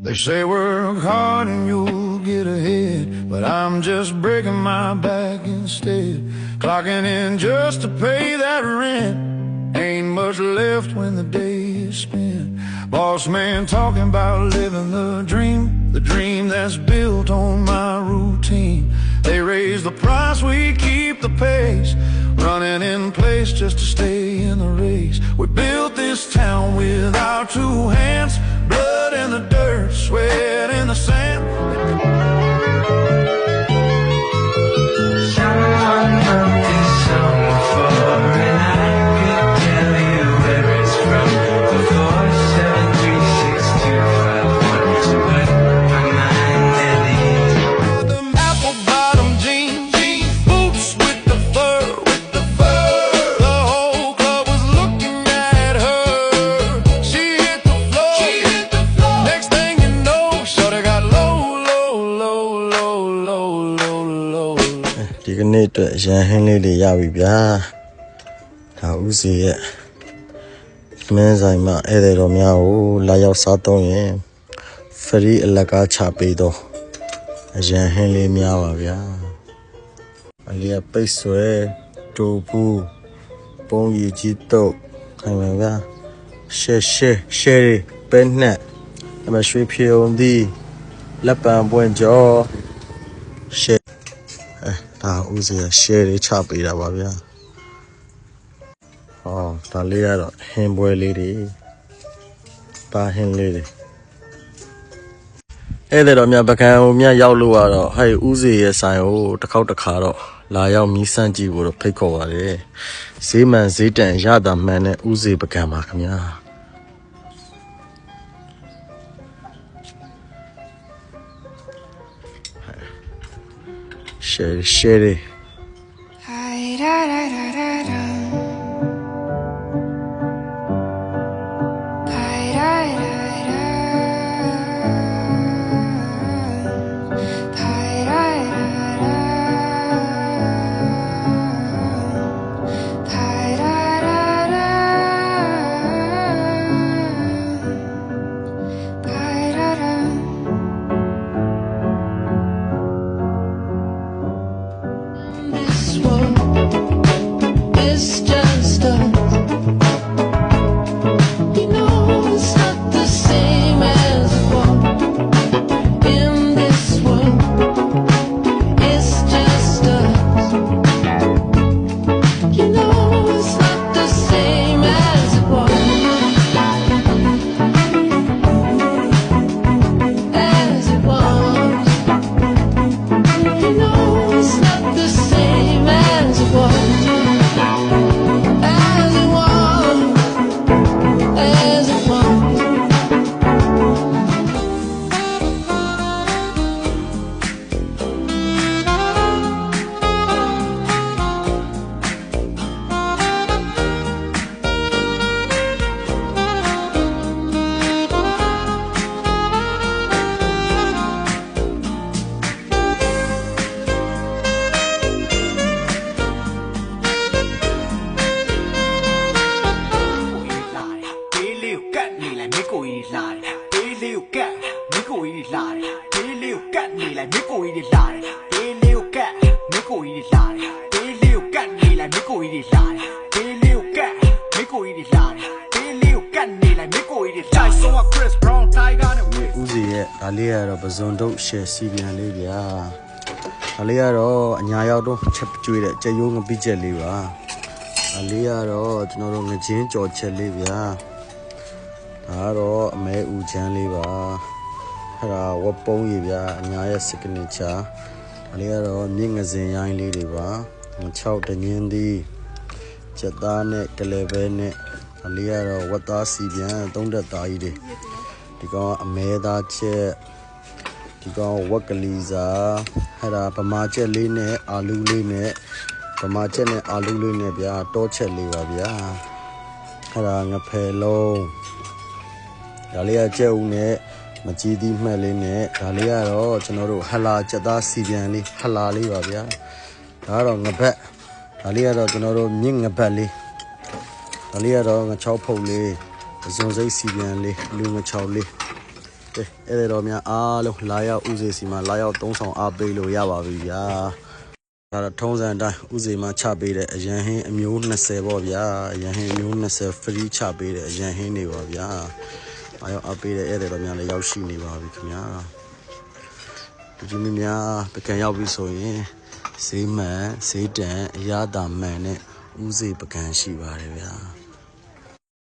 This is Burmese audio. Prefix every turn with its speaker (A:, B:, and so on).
A: They say work hard and you'll get ahead, but I'm just breaking my back instead. Clocking in just to pay that rent. Ain't much left when the day is spent. Boss man talking about living the dream that's built on my routine. They raise the price, we keep the pace, running in place just to stay in the race. We built this town with our two hands, blood in the dirt, sweat in the sand.
B: Someone wrote this song before, and I could tell you where it's from. Before 73625, to put my mind at ease.
A: The apple bottom jeans, boots with the fur. The whole club was looking at her. She hit the floor. Next thing you know, shorty got low.
C: ဒီကနေ့အတွက်ရန်ဟင်းလေးတွေရပြီဗျာဒါဦးစီရဲ့မင်းဆိုင်မှာဧည့်သည်တော်များကိုလာရောက်စားသုံးရင်ဖရီအလကားချပေးတော့အရန်ဟင်းလေးများပါဗျာအလျက်ပိတ်ဆွဲတူပူပုံရည်ကြီးတော့ခိုင်ပါဗျာရှဲပဲနဲ့အမရွှေဖြုံသည်လက်ပံပွင့်ကြောရှဲဒါဦးစီးရှယ်လေးချပေးတာပါဗျာဟောဒါလေးကတော့ဟင်းပွဲလေးတွေပါဟင်းလေးတွေအဲ့ဒါတော့မြပကံဟိုမြရောက်လို့ကတော့ဟဲ့ဦးစီးရဲ့ဆိုင်ကိုတစ်ခေါက်တစ်ခါတော့လာရောက်မီးစမ်းကြည့်ဖို့တော့ဖိတ်ခေါ်ပါတယ်ဈေးမှန်ဈေးတန်ရတာမှန်တဲ့ဦးစီးပကံပါခင်ဗျာSherry.
D: It's just us. You know it's not the same as it was. In this world, it's just us. You know it's not the same as it was. As it was. You know it's not the same as it was.
C: Uziရဲ့ဒါလေးကတော့ပဇွန်တုတ်ရှယ်စီပြန်လေးဗျာဒါလေးကတော့အညာရောက်တော့ချက်ကျွေးတဲ့ကြက်ရိုးငပိချက်လေးပါဒါလေးကတော့ကျွန်တော်တို့ငချင်းကြော်ချက်လေးဗျာဒါကတော့အမဲဦးချမ်းလေးပါအဲ့ဒါဝက်ပုံးကြီးဗျာအညာရဲ့ signature ဒါလေးကတော့မြင့်ငစင်ရိုင်းလေးတွေပါ6တညင်းသည်ချက်သားနဲ့ကလေးပဲနဲ့ဒါလေးကတော့ဝက်သားစီပြန်3တက်သားကြီးတွေဒီကောင်အမဲသားချက်ဒီကောင်ဝက်ကလေးစားအဲ့ဒါဗမာချက်လေးနဲ့အာလူးလေးနဲ့ဗမာချက်နဲ့အာလူးလေးနဲ့ဗျာတောချက်လေးပါဗျာအဲ့ဒါငဖယ်လုံးဒါလေးကကြက်ဦးနဲ့မကြီးသီးမှက်လေးနဲ့ဒါလေးကတော့ကျွန်တော်တို့ဟလာချက်သားစီပြန်လေးဟလာလေးပါဗျာဒါကတော့ငပတ်ဒါလေးကတော့ကျွန်တော်တို့မြင့်ငပတ်လေးဒါလေးကတော့ငချောက်ဖုတ်လေး Zone စိတ်စီပြန်လေးလူငချောက်လေး ကဲအဲ့ဒါတော့များအားလုံးလာရောက်ဥစေစီမှာလာရောက်သုံးဆောင်အားပေးလို့ရပါပြီဗျာဒါတော့ထုံးစံအတိုင်းဥစေမှာချပေးတဲ့အရန်ဟင်းအမျိုး20ပေါ့ဗျာအရန်ဟင်းအမျိုး20 free ချပေးတဲ့အရန်ဟင်းတွေပါဗျာအားရောက်အားပေးတဲ့အဲ့ဒါတော့များလည်းရောက်ရှိနေပါပြီခင်ဗျာဒီမများပကံရောက်ပြီဆိုရင်ဈေးမှန်ဈေးတန်အရသာမှန်နဲ့ဥစေပကံရှိပါတယ်ဗျာ